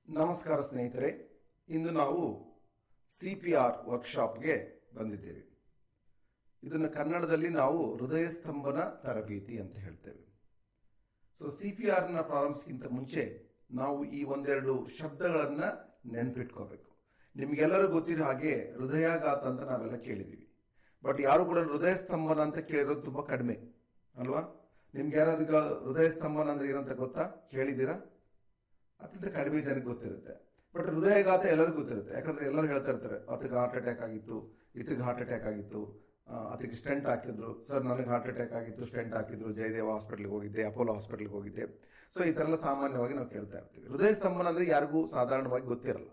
ನಮಸ್ಕಾರ ಸ್ನೇಹಿತರೆ, ಇಂದು ನಾವು CPR ವರ್ಕ್ಶಾಪ್ಗೆ ಬಂದಿದ್ದೇವೆ. ಇದನ್ನು ಕನ್ನಡದಲ್ಲಿ ನಾವು ಹೃದಯ ಸ್ತಂಭನ ತರಬೇತಿ ಅಂತ ಹೇಳ್ತೇವೆ. ಸೊ CPRನ ಪ್ರಾರಂಭಿಸಕ್ಕಿಂತ ಮುಂಚೆ ನಾವು ಈ ಒಂದೆರಡು ಶಬ್ದಗಳನ್ನ ನೆನ್ಪಿಟ್ಕೋಬೇಕು. ನಿಮ್ಗೆಲ್ಲರೂ ಗೊತ್ತಿರೋ ಹಾಗೆ ಹೃದಯಾಘಾತ ಅಂತ ನಾವೆಲ್ಲ ಕೇಳಿದೀವಿ. ಬಟ್ ಯಾರು ಕೂಡ ಹೃದಯ ಸ್ತಂಭನ ಅಂತ ಕೇಳಿರೋದು ತುಂಬಾ ಕಡಿಮೆ ಅಲ್ವಾ? ನಿಮ್ಗೆ ಯಾರಾದ್ರೂ ಹೃದಯ ಸ್ತಂಭನ ಅಂದ್ರೆ ಏನಂತ ಗೊತ್ತಾ? ಕೇಳಿದ್ದೀರಾ? ಅತ್ಯಂತ ಕಡಿಮೆ ಜನಕ್ಕೆ ಗೊತ್ತಿರುತ್ತೆ. ಬಟ್ ಹೃದಯಾಘಾತ ಎಲ್ಲರಿಗೂ ಗೊತ್ತಿರುತ್ತೆ. ಯಾಕಂದ್ರೆ ಎಲ್ಲರೂ ಹೇಳ್ತಾ ಇರ್ತಾರೆ, ಅದಕ್ಕೆ ಹಾರ್ಟ್ ಅಟ್ಯಾಕ್ ಆಗಿತ್ತು, ಇದಕ್ಕೆ ಹಾರ್ಟ್ ಅಟ್ಯಾಕ್ ಆಗಿತ್ತು, ಅದಕ್ಕೆ ಸ್ಟೆಂಟ್ ಹಾಕಿದ್ರು, ಸರ್ ನನಗೆ ಹಾರ್ಟ್ ಅಟ್ಯಾಕ್ ಆಗಿತ್ತು, ಸ್ಟೆಂಟ್ ಹಾಕಿದ್ರು, ಜಯದೇವ ಹಾಸ್ಪಿಟ್ಲ್ಗೆ ಹೋಗಿದ್ದೆ, ಅಪೋಲೋ ಹಾಸ್ಪಿಟ್ಲ್ಗೆ ಹೋಗಿದ್ದೆ. ಸೊ ಈ ಥರ ಎಲ್ಲ ಸಾಮಾನ್ಯವಾಗಿ ನಾವು ಕೇಳ್ತಾ ಇರ್ತೀವಿ. ಹೃದಯ ಸ್ತಂಭನ ಅಂದ್ರೆ ಯಾರಿಗೂ ಸಾಧಾರಣವಾಗಿ ಗೊತ್ತಿರಲ್ಲ.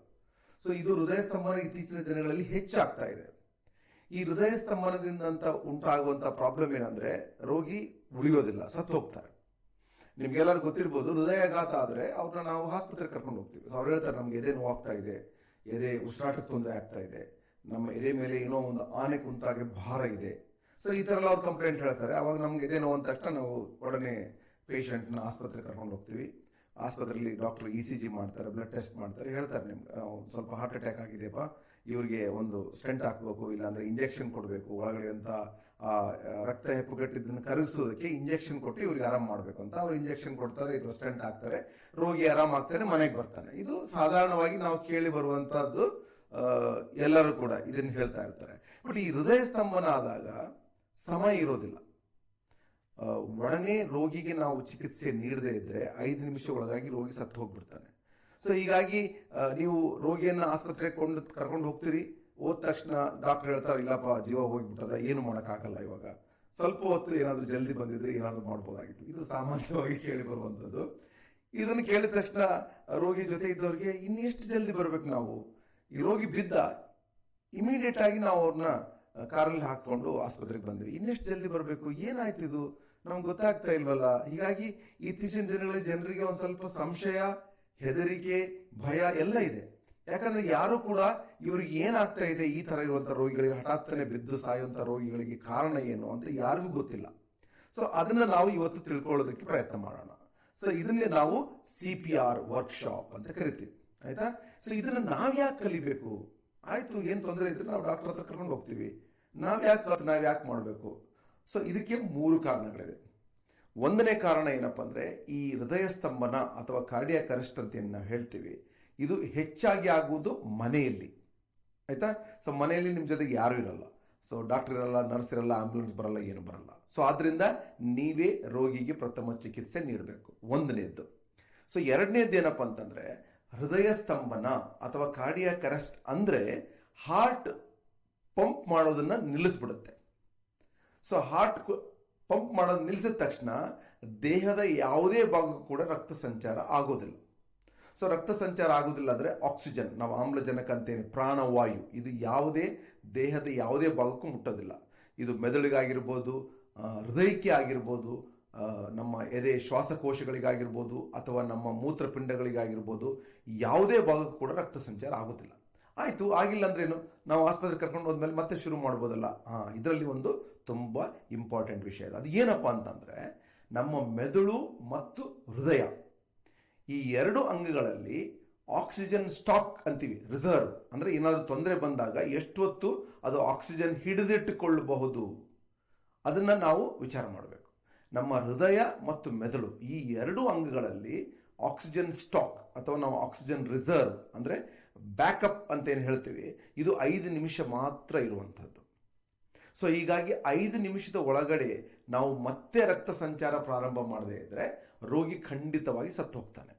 ಸೊ ಇದು ಹೃದಯ ಸ್ತಂಭನ ಇತ್ತೀಚಿನ ದಿನಗಳಲ್ಲಿ ಹೆಚ್ಚಾಗ್ತಾ ಇದೆ. ಈ ಹೃದಯ ಸ್ತಂಭನದಿಂದ ಉಂಟಾಗುವಂತ ಪ್ರಾಬ್ಲಮ್ ಏನಂದ್ರೆ ರೋಗಿ ಉಳಿಯೋದಿಲ್ಲ, ಸತ್ತು ಹೋಗ್ತಾರೆ. ನಿಮ್ಗೆಲ್ಲರೂ ಗೊತ್ತಿರ್ಬೋದು, ಹೃದಯಾಘಾತ ಆದ್ರೆ ಅವ್ರನ್ನ ನಾವು ಆಸ್ಪತ್ರೆಗೆ ಕರ್ಕೊಂಡು ಹೋಗ್ತೀವಿ. ಸೊ ಅವ್ರು ಹೇಳ್ತಾರೆ, ನಮ್ಗೆ ಎದೆ ನೋವು ಆಗ್ತಾ ಇದೆ, ಎದೆ ಉಸಿರಾಟಕ್ಕೆ ತೊಂದರೆ ಆಗ್ತಾ ಇದೆ, ನಮ್ಮ ಎದೆ ಮೇಲೆ ಏನೋ ಒಂದು ಆನೆ ಕುಂತಾಗೆ ಭಾರ ಇದೆ. ಸೊ ಈ ತರ ಎಲ್ಲ ಅವ್ರು ಕಂಪ್ಲೇಂಟ್ ಹೇಳ್ತಾರೆ. ಅವಾಗ ನಮ್ಗೆ ಎದೆ ನೋವು ಅಂದ ತಕ್ಷಣ ನಾವು ಒಡನೆ ಪೇಷಂಟ್ನ ಆಸ್ಪತ್ರೆಗೆ ಕರ್ಕೊಂಡು ಹೋಗ್ತೀವಿ. ಆಸ್ಪತ್ರೆಯಲ್ಲಿ ಡಾಕ್ಟರ್ ECG ಮಾಡ್ತಾರೆ, ಬ್ಲಡ್ ಟೆಸ್ಟ್ ಮಾಡ್ತಾರೆ, ಹೇಳ್ತಾರೆ ನಿಮ್ಗೆ ಸ್ವಲ್ಪ ಹಾರ್ಟ್ ಅಟ್ಯಾಕ್ ಆಗಿದೆಯಪ್ಪ, ಇವರಿಗೆ ಒಂದು ಸ್ಟೆಂಟ್ ಹಾಕಬೇಕು, ಇಲ್ಲಾಂದ್ರೆ ಇಂಜೆಕ್ಷನ್ ಕೊಡಬೇಕು, ಒಳಗಡೆ ಅಂತ ರಕ್ತ ಹೆಪ್ಪುಗಟ್ಟಿದ್ದನ್ನು ಕರಗಿಸೋದಕ್ಕೆ ಇಂಜೆಕ್ಷನ್ ಕೊಟ್ಟು ಇವ್ರಿಗೆ ಆರಾಮ್ ಮಾಡಬೇಕು ಅಂತ ಅವ್ರು ಇಂಜೆಕ್ಷನ್ ಕೊಡ್ತಾರೆ, ಇದು ಸ್ಟೆಂಟ್ ಹಾಕ್ತಾರೆ, ರೋಗಿ ಆರಾಮ್ ಆಗ್ತಾನೆ, ಮನೆಗೆ ಬರ್ತಾನೆ. ಇದು ಸಾಧಾರಣವಾಗಿ ನಾವು ಕೇಳಿ ಬರುವಂತಹದ್ದು. ಎಲ್ಲರೂ ಕೂಡ ಇದನ್ನು ಹೇಳ್ತಾ ಇರ್ತಾರೆ. ಬಟ್ ಈ ಹೃದಯ ಸ್ತಂಭನ ಆದಾಗ ಸಮಯ ಇರೋದಿಲ್ಲ. ಒಡನೆ ರೋಗಿಗೆ ನಾವು ಚಿಕಿತ್ಸೆ ನೀಡದೇ ಇದ್ರೆ 5 ನಿಮಿಷ ಒಳಗಾಗಿ ರೋಗಿ ಸತ್ತು ಹೋಗ್ಬಿಡ್ತಾನೆ. ಸೊ ಹೀಗಾಗಿ ನೀವು ರೋಗಿಯನ್ನ ಆಸ್ಪತ್ರೆಗೆ ಕರ್ಕೊಂಡು ಹೋಗ್ತೀರಿ, ಹೋದ ತಕ್ಷಣ ಡಾಕ್ಟರ್ ಹೇಳ್ತಾರೆ, ಇಲ್ಲಪ್ಪ ಜೀವ ಹೋಗ್ಬಿಟ್ಟದ, ಏನು ಮಾಡೋಕ್ಕಾಗಲ್ಲ, ಇವಾಗ ಸ್ವಲ್ಪ ಹೊತ್ತು ಏನಾದ್ರು ಜಲ್ದಿ ಬಂದಿದ್ರೆ ಏನಾದ್ರು ಮಾಡ್ಬೋದಾಗಿತ್ತು. ಇದು ಸಾಮಾನ್ಯವಾಗಿ ಕೇಳಿ ಬರುವಂಥದ್ದು. ಇದನ್ನು ಕೇಳಿದ ತಕ್ಷಣ ರೋಗಿ ಜೊತೆ ಇದ್ದವ್ರಿಗೆ ಇನ್ನೆಷ್ಟು ಜಲ್ದಿ ಬರ್ಬೇಕು ನಾವು? ಈ ರೋಗಿ ಬಿದ್ದ ಇಮಿಡಿಯೇಟ್ ಆಗಿ ನಾವು ಅವ್ರನ್ನ ಕಾರಲ್ಲಿ ಹಾಕೊಂಡು ಆಸ್ಪತ್ರೆಗೆ ಬಂದ್ವಿ, ಇನ್ನೆಷ್ಟು ಜಲ್ದಿ ಬರಬೇಕು, ಏನಾಯ್ತು ಇದು ನಮ್ಗೆ ಗೊತ್ತಾಗ್ತಾ ಇಲ್ವಲ್ಲ. ಹೀಗಾಗಿ ಇತ್ತೀಚಿನ ದಿನಗಳಲ್ಲಿ ಜನರಿಗೆ ಒಂದ್ ಸ್ವಲ್ಪ ಸಂಶಯ, ಹೆದರಿಕೆ, ಭಯ ಎಲ್ಲ ಇದೆ. ಯಾಕಂದ್ರೆ ಯಾರು ಕೂಡ ಇವ್ರಿಗೆ ಏನಾಗ್ತಾ ಇದೆ, ಈ ತರ ಇರುವಂತ ರೋಗಿಗಳಿಗೆ, ಹಠಾತ್ತನೆ ಬಿದ್ದು ಸಾಯುವಂತ ರೋಗಿಗಳಿಗೆ ಕಾರಣ ಏನು ಅಂತ ಯಾರಿಗೂ ಗೊತ್ತಿಲ್ಲ. ಸೊ ಅದನ್ನ ನಾವು ಇವತ್ತು ತಿಳ್ಕೊಳ್ಳೋದಕ್ಕೆ ಪ್ರಯತ್ನ ಮಾಡೋಣ. ಸೊ ಇದನ್ನೇ ನಾವು CPR ವರ್ಕ್ಶಾಪ್ ಅಂತ ಕರಿತೀವಿ, ಆಯ್ತಾ? ಸೊ ಇದನ್ನ ನಾವ್ಯಾಕೆ ಕಲಿಬೇಕು? ಆಯ್ತು, ಏನ್ ತೊಂದರೆ ಇದ್ರೆ ನಾವು ಡಾಕ್ಟರ್ ಹತ್ರ ಕರ್ಕೊಂಡು ಹೋಗ್ತೀವಿ, ನಾವ್ಯಾಕೆ ಮಾಡಬೇಕು? ಸೊ ಇದಕ್ಕೆ 3 ಕಾರಣಗಳಿದೆ. ಒಂದನೇ ಕಾರಣ ಏನಪ್ಪಾ ಅಂದ್ರೆ, ಈ ಹೃದಯ ಸ್ತಂಭನ ಅಥವಾ ಕಾರ್ಡಿಯಾಕ್ ಅರೆಸ್ಟ್ ಅಂತ ಏನು ನಾವು ಹೇಳ್ತೀವಿ, ಇದು ಹೆಚ್ಚಾಗಿ ಆಗುವುದು ಮನೆಯಲ್ಲಿ, ಆಯ್ತಾ? ಸೊ ಮನೆಯಲ್ಲಿ ನಿಮ್ ಜೊತೆಗೆ ಯಾರು ಇರಲ್ಲ. ಸೊ ಡಾಕ್ಟರ್ ಇರಲ್ಲ, ನರ್ಸ್ ಇರಲ್ಲ, ಆಂಬ್ಯುಲೆನ್ಸ್ ಬರಲ್ಲ, ಏನು ಬರಲ್ಲ. ಸೊ ಆದ್ರಿಂದ ನೀವೇ ರೋಗಿಗೆ ಪ್ರಥಮ ಚಿಕಿತ್ಸೆ ನೀಡಬೇಕು, ಒಂದನೇದ್ದು. ಸೊ ಎರಡನೇದ್ದು ಏನಪ್ಪಾ ಅಂತಂದ್ರೆ, ಹೃದಯ ಸ್ತಂಭನ ಅಥವಾ ಕಾರ್ಡಿಯಾಕ್ ಅರೆಸ್ಟ್ ಅಂದ್ರೆ ಹಾರ್ಟ್ ಪಂಪ್ ಮಾಡೋದನ್ನ ನಿಲ್ಲಿಸ್ಬಿಡುತ್ತೆ. ಸೊ ಹಾರ್ಟ್ ಪಂಪ್ ಮಾಡೋದು ನಿಲ್ಲಿಸಿದ ತಕ್ಷಣ ದೇಹದ ಯಾವುದೇ ಭಾಗಕ್ಕೂ ಕೂಡ ರಕ್ತ ಸಂಚಾರ ಆಗೋದಿಲ್ಲ. ಸೊ ರಕ್ತ ಸಂಚಾರ ಆಗೋದಿಲ್ಲ ಅಂದ್ರೆ ಆಕ್ಸಿಜನ್, ನಾವು ಆಮ್ಲಜನಕ ಅಂತೇನೆ, ಪ್ರಾಣವಾಯು, ಇದು ಯಾವುದೇ ದೇಹದ ಯಾವುದೇ ಭಾಗಕ್ಕೂ ಮುಟ್ಟೋದಿಲ್ಲ. ಇದು ಮೆದುಳಿಗಾಗಿರ್ಬೋದು, ಹೃದಯಕ್ಕೆ ಆಗಿರ್ಬೋದು, ನಮ್ಮ ಎದೆ ಶ್ವಾಸಕೋಶಗಳಿಗಾಗಿರ್ಬೋದು, ಅಥವಾ ನಮ್ಮ ಮೂತ್ರಪಿಂಡಗಳಿಗಾಗಿರ್ಬೋದು, ಯಾವುದೇ ಭಾಗಕ್ಕೂ ಕೂಡ ರಕ್ತ ಸಂಚಾರ ಆಗೋದಿಲ್ಲ. ಆಯ್ತು, ಆಗಿಲ್ಲ ಅಂದ್ರೇನು? ನಾವು ಆಸ್ಪತ್ರೆ ಕರ್ಕೊಂಡು ಹೋದ್ಮೇಲೆ ಮತ್ತೆ ಶುರು ಮಾಡ್ಬೋದಲ್ಲ. ಇದರಲ್ಲಿ ಒಂದು ತುಂಬಾ ಇಂಪಾರ್ಟೆಂಟ್ ವಿಷಯ ಇದೆ. ಅದು ಏನಪ್ಪಾ ಅಂತಂದ್ರೆ, ನಮ್ಮ ಮೆದುಳು ಮತ್ತು ಹೃದಯ ಈ 2 ಅಂಗಗಳಲ್ಲಿ ಆಕ್ಸಿಜನ್ ಸ್ಟಾಕ್ ಅಂತೀವಿ, ರಿಸರ್ವ್ ಅಂದ್ರೆ ಏನಾದ್ರು ತೊಂದರೆ ಬಂದಾಗ ಎಷ್ಟು ಹೊತ್ತು ಅದು ಆಕ್ಸಿಜನ್ ಹಿಡಿದಿಟ್ಟುಕೊಳ್ಳಬಹುದು, ಅದನ್ನ ನಾವು ವಿಚಾರ ಮಾಡಬೇಕು. ನಮ್ಮ ಹೃದಯ ಮತ್ತು ಮೆದುಳು ಈ 2 ಅಂಗಗಳಲ್ಲಿ ಆಕ್ಸಿಜನ್ ಸ್ಟಾಕ್ ಅಥವಾ ನಾವು ಆಕ್ಸಿಜನ್ ರಿಸರ್ವ್ ಅಂದ್ರೆ ಬ್ಯಾಕಪ್ ಅಂತ ಏನು ಹೇಳ್ತೀವಿ, ಇದು 5 ನಿಮಿಷ ಮಾತ್ರ ಇರುವಂತಹದ್ದು. ಸೊ ಹೀಗಾಗಿ 5 ನಿಮಿಷದ ಒಳಗಡೆ ನಾವು ಮತ್ತೆ ರಕ್ತ ಸಂಚಾರ ಪ್ರಾರಂಭ ಮಾಡದೇ ಇದ್ರೆ ರೋಗಿ ಖಂಡಿತವಾಗಿ ಸತ್ತು ಹೋಗ್ತಾನೆ.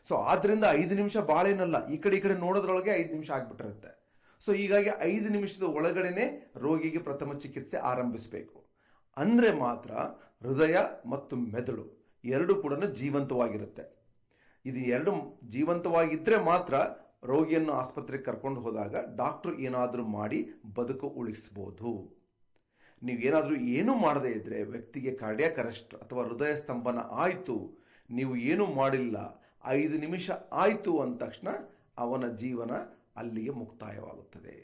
ಸೊ ಆದ್ರಿಂದ 5 ನಿಮಿಷ ಬಾಳೇನಲ್ಲ, ಈ ಕಡೆ ನೋಡೋದ್ರೊಳಗೆ 5 ನಿಮಿಷ ಆಗ್ಬಿಟ್ಟಿರುತ್ತೆ. ಸೊ ಹೀಗಾಗಿ 5 ನಿಮಿಷದ ಒಳಗಡೆನೆ ರೋಗಿಗೆ ಪ್ರಥಮ ಚಿಕಿತ್ಸೆ ಆರಂಭಿಸಬೇಕು. ಅಂದ್ರೆ ಮಾತ್ರ ಹೃದಯ ಮತ್ತು ಮೆದುಳು 2 ಕೂಡ ಜೀವಂತವಾಗಿರುತ್ತೆ. ಇದು 2 ಜೀವಂತವಾಗಿದ್ರೆ ಮಾತ್ರ ರೋಗಿಯನ್ನು ಆಸ್ಪತ್ರೆಗೆ ಕರ್ಕೊಂಡು ಹೋದಾಗ ಡಾಕ್ಟರ್ ಏನಾದ್ರೂ ಮಾಡಿ ಬದುಕು ಉಳಿಸಬಹುದು. ನೀವೇನಾದ್ರೂ ಏನು ಮಾಡದೇ ಇದ್ರೆ, ವ್ಯಕ್ತಿಗೆ ಕಾರ್ಡಿಯಾಕ್ ಅರೆಸ್ಟ್ ಅಥವಾ ಹೃದಯ ಸ್ತಂಭನ ಆಯ್ತು, ನೀವು ಏನು ಮಾಡಿಲ್ಲ, 5 ನಿಮಿಷ ಆಯ್ತು ಅಂದ ತಕ್ಷಣ ಅವನ ಜೀವನ ಅಲ್ಲಿಗೆ ಮುಕ್ತಾಯವಾಗುತ್ತದೆ.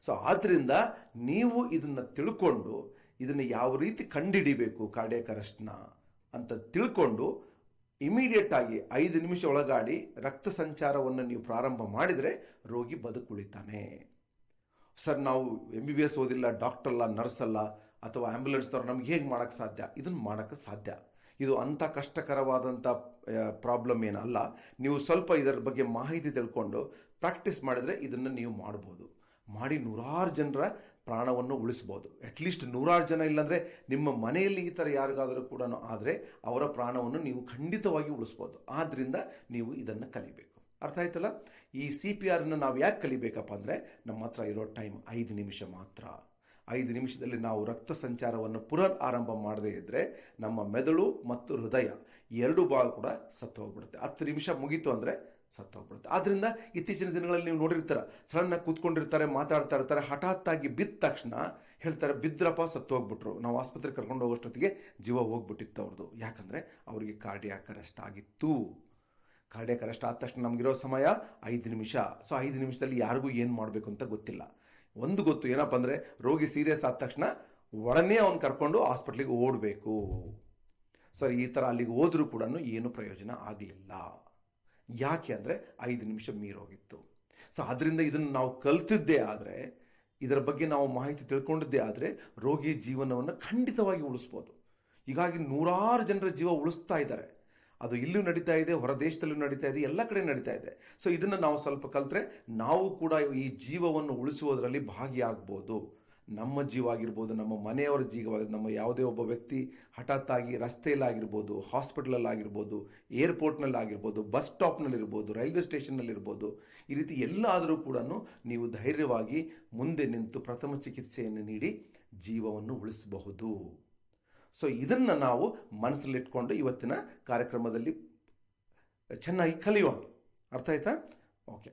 ಸೊ ಆದ್ರಿಂದ ನೀವು ಇದನ್ನ ತಿಳ್ಕೊಂಡು, ಇದನ್ನ ಯಾವ ರೀತಿ ಕಂಡುಹಿಡಿಬೇಕು ಕಾರ್ಡಿಯಾಕ್ ಅರೆಸ್ಟ್ನ ಅಂತ ತಿಳ್ಕೊಂಡು ಇಮಿಡಿಯೇಟ್ ಆಗಿ 5 ನಿಮಿಷ ಒಳಗಾಡಿ ರಕ್ತ ಸಂಚಾರವನ್ನು ನೀವು ಪ್ರಾರಂಭ ಮಾಡಿದರೆ ರೋಗಿ ಬದುಕುಳಿತಾನೆ. ಸರ್, ನಾವು MBBS ಓದಿಲ್ಲ, ಡಾಕ್ಟರ್ ಅಲ್ಲ, ನರ್ಸ್ ಅಲ್ಲ, ಅಥವಾ ಆ್ಯಂಬುಲೆನ್ಸ್ನವ್ರು ನಮ್ಗೆ ಹೇಗೆ ಮಾಡೋಕ್ಕೆ ಸಾಧ್ಯ? ಇದನ್ನು ಮಾಡೋಕ್ಕೆ ಸಾಧ್ಯ. ಇದು ಅಂಥ ಕಷ್ಟಕರವಾದಂಥ ಪ್ರಾಬ್ಲಮ್ ಏನಲ್ಲ. ನೀವು ಸ್ವಲ್ಪ ಇದರ ಬಗ್ಗೆ ಮಾಹಿತಿ ತಿಳ್ಕೊಂಡು ಪ್ರಾಕ್ಟೀಸ್ ಮಾಡಿದರೆ ಇದನ್ನು ನೀವು ಮಾಡ್ಬೋದು. ಮಾಡಿ ನೂರಾರು ಜನರ ಪ್ರಾಣವನ್ನು ಉಳಿಸ್ಬೋದು. ಅಟ್ಲೀಸ್ಟ್ 100 ಜನ, ಇಲ್ಲಾಂದರೆ ನಿಮ್ಮ ಮನೆಯಲ್ಲಿ ಈ ಥರ ಯಾರಿಗಾದರೂ ಕೂಡ ಆದರೆ ಅವರ ಪ್ರಾಣವನ್ನು ನೀವು ಖಂಡಿತವಾಗಿ ಉಳಿಸ್ಬೋದು. ಆದ್ದರಿಂದ ನೀವು ಇದನ್ನು ಕಲಿಬೇಕು. ಅರ್ಥ ಆಯ್ತಲ್ಲ? ಈ CPR ನಾವು ಯಾಕೆ ಕಲಿಬೇಕಪ್ಪ ಅಂದರೆ, ನಮ್ಮ ಹತ್ರ ಇರೋ ಟೈಮ್ 5 ನಿಮಿಷ ಮಾತ್ರ. 5 ನಿಮಿಷದಲ್ಲಿ ನಾವು ರಕ್ತ ಸಂಚಾರವನ್ನು ಪುನರ್ ಆರಂಭ ಮಾಡದೇ ಇದ್ದರೆ ನಮ್ಮ ಮೆದುಳು ಮತ್ತು ಹೃದಯ 2 ಭಾಗ ಕೂಡ ಸತ್ತು ಹೋಗ್ಬಿಡುತ್ತೆ. 10 ನಿಮಿಷ ಮುಗೀತು ಅಂದರೆ ಸತ್ತು ಹೋಗ್ಬಿಡುತ್ತೆ. ಆದ್ದರಿಂದ ಇತ್ತೀಚಿನ ದಿನಗಳಲ್ಲಿ ನೀವು ನೋಡಿರ್ತೀರ, ಸಡನ್ನಾಗಿ ಕೂತ್ಕೊಂಡಿರ್ತಾರೆ, ಮಾತಾಡ್ತಾ ಇರ್ತಾರೆ, ಹಠಾತ್ತಾಗಿ ಬಿದ್ದ ತಕ್ಷಣ ಹೇಳ್ತಾರೆ, ಬಿದ್ರಪ್ಪ ಸತ್ತು ಹೋಗ್ಬಿಟ್ರು, ನಾವು ಆಸ್ಪತ್ರೆಗೆ ಕರ್ಕೊಂಡು ಹೋಗೋಷ್ಟೊತ್ತಿಗೆ ಜೀವ ಹೋಗ್ಬಿಟ್ಟಿತ್ತು ಅವ್ರದ್ದು. ಯಾಕಂದರೆ ಅವರಿಗೆ ಕಾರ್ಡಿಯಾಕ್ ಅರೆಸ್ಟ್ ಆಗಿತ್ತು. ಕಾರ್ಡಿಯಾಕ್ ಅರೆಸ್ಟ್ ಆದ ತಕ್ಷಣ ನಮಗಿರೋ ಸಮಯ 5 ನಿಮಿಷ. ಸೊ 5 ನಿಮಿಷದಲ್ಲಿ ಯಾರಿಗೂ ಏನು ಮಾಡಬೇಕು ಅಂತ ಗೊತ್ತಿಲ್ಲ. ಒಂದು ಗೊತ್ತು, ಏನಪ್ಪ ಅಂದರೆ ರೋಗಿ ಸೀರಿಯಸ್ ಆದ ತಕ್ಷಣ ಒಡನೆ ಅವ್ನು ಕರ್ಕೊಂಡು ಹಾಸ್ಪಿಟ್ಲಿಗೆ ಓಡಬೇಕು. ಸರ್, ಈ ಥರ ಅಲ್ಲಿಗೆ ಹೋದರೂ ಕೂಡ ಏನು ಪ್ರಯೋಜನ ಆಗಲಿಲ್ಲ. ಯಾಕೆ ಅಂದರೆ 5 ನಿಮಿಷ ಮೀರೋಗಿತ್ತು. ಸೊ ಅದರಿಂದ ಇದನ್ನು ನಾವು ಕಲ್ತಿದ್ದೇ ಆದರೆ, ಇದರ ಬಗ್ಗೆ ನಾವು ಮಾಹಿತಿ ತಿಳ್ಕೊಂಡಿದ್ದೇ ಆದರೆ ರೋಗಿ ಜೀವನವನ್ನು ಖಂಡಿತವಾಗಿ ಉಳಿಸ್ಬೋದು. ಹೀಗಾಗಿ ನೂರಾರು ಜನರ ಜೀವ ಉಳಿಸ್ತಾ ಇದ್ದಾರೆ. ಅದು ಇಲ್ಲೂ ನಡೀತಾ ಇದೆ, ಹೊರ ದೇಶದಲ್ಲೂ ನಡೀತಾ ಇದೆ, ಎಲ್ಲ ಕಡೆ ನಡೀತಾ ಇದೆ. ಸೊ ಇದನ್ನು ನಾವು ಸ್ವಲ್ಪ ಕಲ್ತ್ರೆ ನಾವು ಕೂಡ ಈ ಜೀವವನ್ನು ಉಳಿಸುವುದರಲ್ಲಿ ಭಾಗಿಯಾಗ್ಬೋದು. ನಮ್ಮ ಜೀವ ಆಗಿರ್ಬೋದು, ನಮ್ಮ ಮನೆಯವರ ಜೀವ, ನಮ್ಮ ಯಾವುದೇ ಒಬ್ಬ ವ್ಯಕ್ತಿ ಹಠಾತ್ತಾಗಿ ರಸ್ತೆಯಲ್ಲಾಗಿರ್ಬೋದು, ಹಾಸ್ಪಿಟಲಲ್ಲಾಗಿರ್ಬೋದು, ಏರ್ಪೋರ್ಟ್ನಲ್ಲಾಗಿರ್ಬೋದು, ಬಸ್ ಸ್ಟಾಪ್ನಲ್ಲಿರ್ಬೋದು, ರೈಲ್ವೆ ಸ್ಟೇಷನ್ನಲ್ಲಿರ್ಬೋದು, ಈ ರೀತಿ ಎಲ್ಲಾದರೂ ಕೂಡ ನೀವು ಧೈರ್ಯವಾಗಿ ಮುಂದೆ ನಿಂತು ಪ್ರಥಮ ಚಿಕಿತ್ಸೆಯನ್ನು ನೀಡಿ ಜೀವವನ್ನು ಉಳಿಸಬಹುದು. ಸೊ ಇದನ್ನು ನಾವು ಮನಸ್ಸಲ್ಲಿಟ್ಕೊಂಡು ಇವತ್ತಿನ ಕಾರ್ಯಕ್ರಮದಲ್ಲಿ ಚೆನ್ನಾಗಿ ಕಲಿಯೋಣ. ಅರ್ಥ ಆಯ್ತಾ? ಓಕೆ.